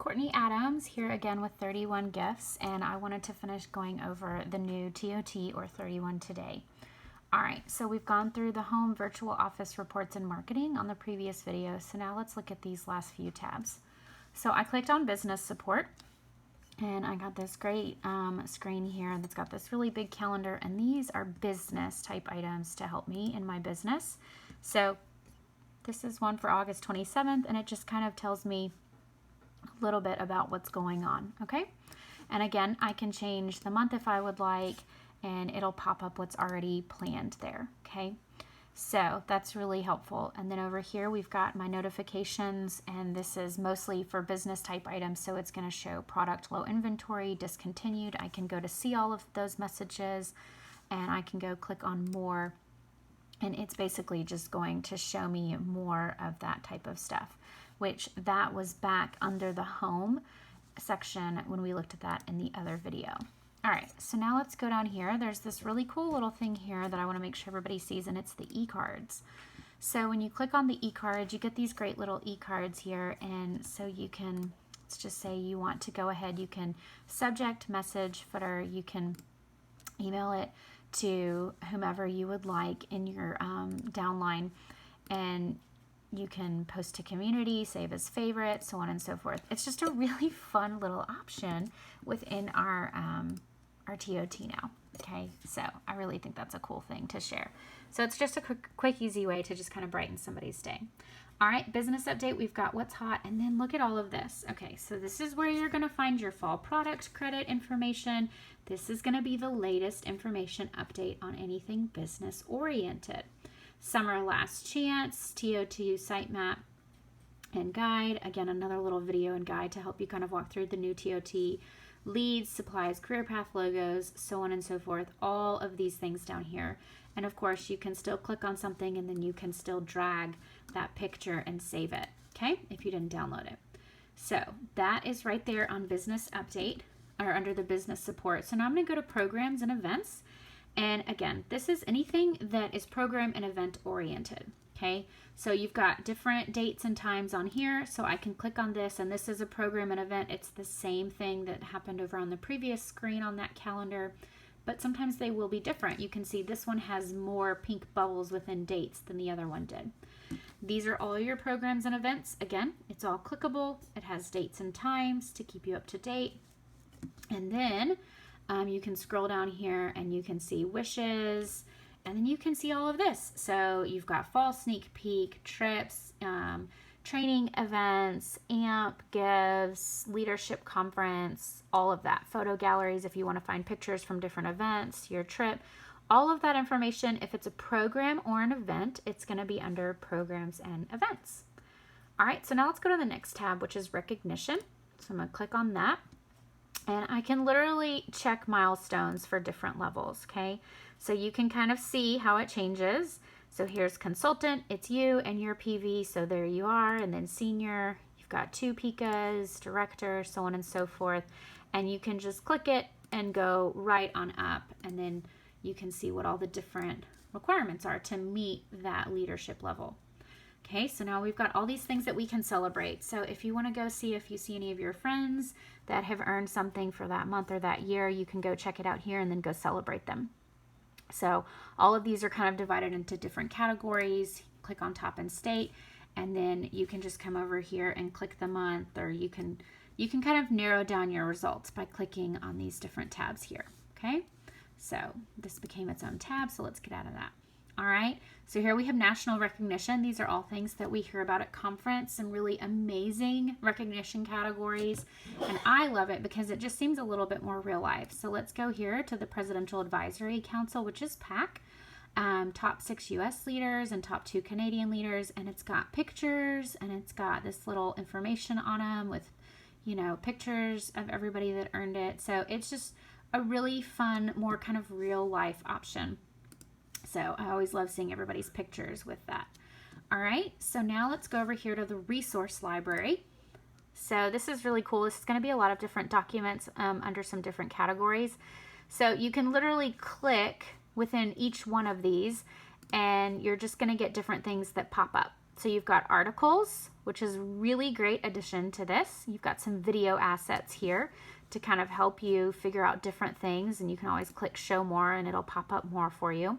Courtney Adams here again with 31 gifts, and I wanted to finish going over the new TOT or 31 today. All right, so we've gone through the home virtual office reports and marketing on the previous video, so now let's look at these last few tabs. So I clicked on business support, and I got this great screen here that's got this really big calendar, and these are business type items to help me in my business. So this is one for August 27th, and it just kind of tells me a little bit about what's going on, okay? And again, I can change the month if I would like, and it'll pop up what's already planned there, okay? So that's really helpful. And then over here, we've got my notifications, and this is mostly for business type items, so it's gonna show product low inventory, discontinued. I can go to see all of those messages, and I can go click on more, and it's basically just going to show me more of that type of stuff, which that was back under the home section when we looked at that in the other video. All right, so now let's go down here. There's this really cool little thing here that I want to make sure everybody sees, and it's the e-cards. So when you click on the e-cards, you get these great little e-cards here, and so you can, let's just say you want to go ahead, you can subject, message, footer, you can email it to whomever you would like in your downline, and you can post to community, save as favorite, so on and so forth. It's just a really fun little option within our TOT now, okay? So I really think that's a cool thing to share. So it's just a quick, easy way to just kind of brighten somebody's day. All right, business update, we've got what's hot, and then look at all of this. Okay, so this is where you're gonna find your fall product credit information. This is gonna be the latest information update on anything business oriented. Summer last chance, TOT sitemap and guide. Again, another little video and guide to help you kind of walk through the new TOT. Leads, supplies, career path logos, so on and so forth. All of these things down here. And of course, you can still click on something and then you can still drag that picture and save it, okay, if you didn't download it. So that is right there on business update or under the business support. So now I'm going to go to programs and events. And again, this is anything that is program and event oriented, okay? So you've got different dates and times on here, so I can click on this, and this is a program and event. It's the same thing that happened over on the previous screen on that calendar, but sometimes they will be different. You can see this one has more pink bubbles within dates than the other one did. These are all your programs and events. Again, it's all clickable. It has dates and times to keep you up to date. And then you can scroll down here and you can see wishes, and then you can see all of this. So you've got fall sneak peek, trips, training events, AMP, gives, leadership conference, all of that. Photo galleries if you want to find pictures from different events, your trip, all of that information. If it's a program or an event, it's going to be under programs and events. All right, so now let's go to the next tab, which is recognition. So I'm going to click on that. And I can literally check milestones for different levels, okay? So you can kind of see how it changes. So here's consultant, it's you and your PV, so there you are. And then senior, you've got 2 PICAs, director, so on and so forth. And you can just click it and go right on up, and then you can see what all the different requirements are to meet that leadership level. Okay, so now we've got all these things that we can celebrate. So if you want to go see if you see any of your friends that have earned something for that month or that year, you can go check it out here and then go celebrate them. So all of these are kind of divided into different categories. Click on top and state, and then you can just come over here and click the month, or you can kind of narrow down your results by clicking on these different tabs here. Okay, so this became its own tab, so let's get out of that. All right, so here we have national recognition. These are all things that we hear about at conference, some really amazing recognition categories. And I love it because it just seems a little bit more real life. So let's go here to the Presidential Advisory Council, which is PAC, top 6 US leaders and top 2 Canadian leaders. And it's got pictures, and it's got this little information on them with, you know, pictures of everybody that earned it. So it's just a really fun, more kind of real life option. So I always love seeing everybody's pictures with that. All right, so now let's go over here to the resource library. So this is really cool. This is going to be a lot of different documents under some different categories. So you can literally click within each one of these, and you're just going to get different things that pop up. So you've got articles, which is a really great addition to this. You've got some video assets here to kind of help you figure out different things, and you can always click show more and it'll pop up more for you.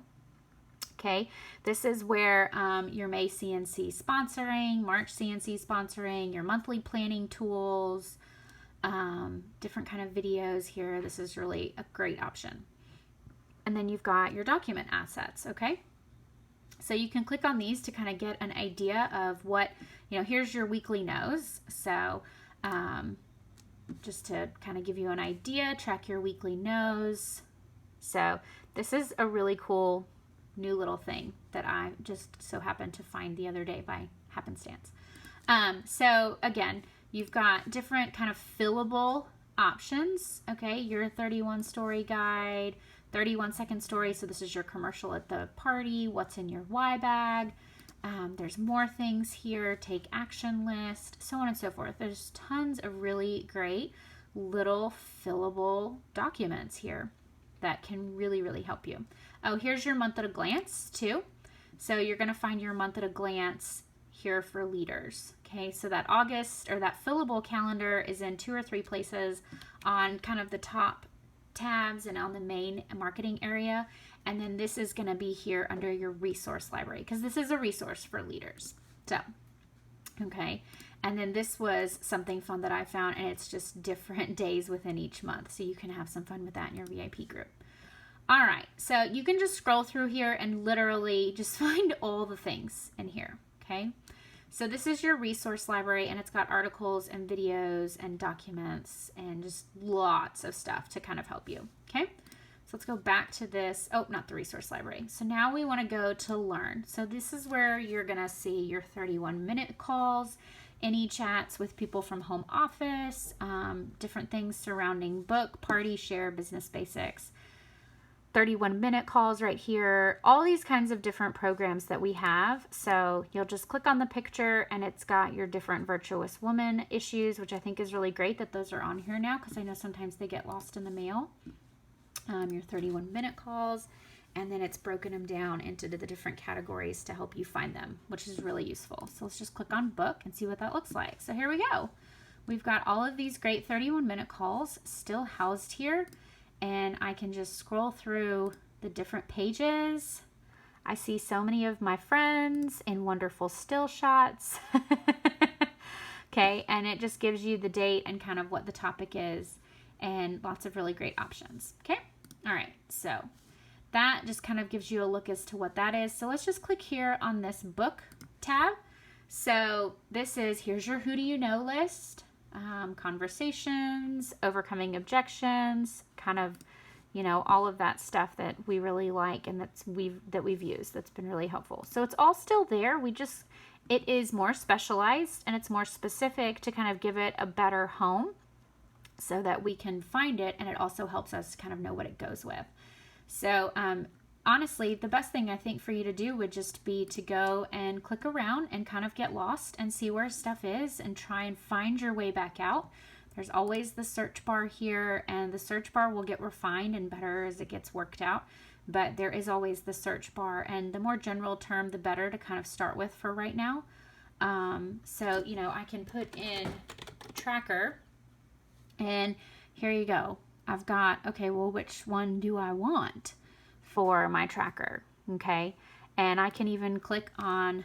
Okay, this is where your May CNC sponsoring, March CNC sponsoring, your monthly planning tools, different kind of videos here. This is really a great option. And then you've got your document assets, okay? So you can click on these to kind of get an idea of what, here's your weekly nose. So just to kind of give you an idea, track your weekly nose. So this is a really cool new little thing that I just so happened to find the other day by happenstance. So again, you've got different kind of fillable options. Okay, your 31 story guide, 31-second story. So this is your commercial at the party. What's in your why bag? There's more things here. Take action list, so on and so forth. There's tons of really great little fillable documents here that can really, really help you. Oh, here's your month at a glance too. So you're going to find your month at a glance here for leaders. Okay, so that August or that fillable calendar is in 2 or 3 places on kind of the top tabs and on the main marketing area. And then this is going to be here under your resource library because this is a resource for leaders. So, okay. And then this was something fun that I found, and it's just different days within each month. So you can have some fun with that in your VIP group. All right. So you can just scroll through here and literally just find all the things in here. Okay. So this is your resource library, and it's got articles and videos and documents and just lots of stuff to kind of help you. Okay. So let's go back to this. Oh, not the resource library. So now we want to go to learn. So this is where you're going to see your 31-minute calls, any chats with people from home office, different things surrounding book, party, share, business basics, 31-minute calls right here, all these kinds of different programs that we have. So you'll just click on the picture and it's got your different Virtuous Woman issues, which I think is really great that those are on here now because I know sometimes they get lost in the mail. Your 31-minute calls, and then it's broken them down into the different categories to help you find them, which is really useful. So let's just click on book and see what that looks like. So here we go. We've got all of these great 31-minute calls still housed here, and I can just scroll through the different pages. I see so many of my friends in wonderful still shots. Okay, and it just gives you the date and kind of what the topic is and lots of really great options. Okay. All right, so that just kind of gives you a look as to what that is. So let's just click here on this book tab. So this is, here's your who do you know list, conversations, overcoming objections, kind of, all of that stuff that we really like and that we've used. That's been really helpful. So it's all still there. It is more specialized and it's more specific to kind of give it a better home, so that we can find it, and it also helps us kind of know what it goes with. So honestly, the best thing I think for you to do would just be to go and click around and kind of get lost and see where stuff is and try and find your way back out. There's always the search bar here, and the search bar will get refined and better as it gets worked out, but there is always the search bar, and the more general term, the better to kind of start with for right now. So, I can put in tracker, and here you go. I've got, okay, well, which one do I want for my tracker? Okay. And I can even click on,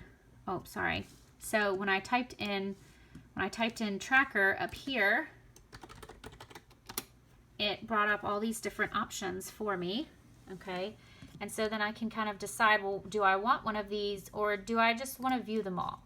oh, sorry. So when I typed in tracker up here, it brought up all these different options for me. Okay. And so then I can kind of decide, well, do I want one of these or do I just want to view them all?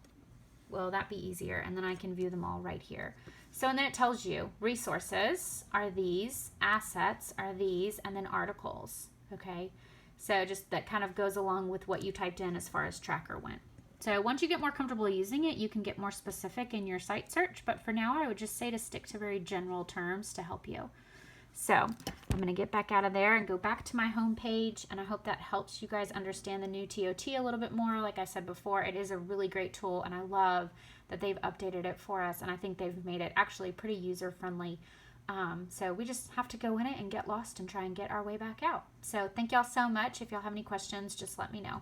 Will that be easier? And then I can view them all right here. So, and then it tells you resources are these, assets are these, and then articles. Okay. So just that kind of goes along with what you typed in as far as tracker went. So once you get more comfortable using it, you can get more specific in your site search. But for now, I would just say to stick to very general terms to help you. So I'm going to get back out of there and go back to my home page, and I hope that helps you guys understand the new TOT a little bit more. Like I said before, it is a really great tool, and I love that they've updated it for us, and I think they've made it actually pretty user-friendly. So we just have to go in it and get lost and try and get our way back out. So thank y'all so much. If y'all have any questions, just let me know.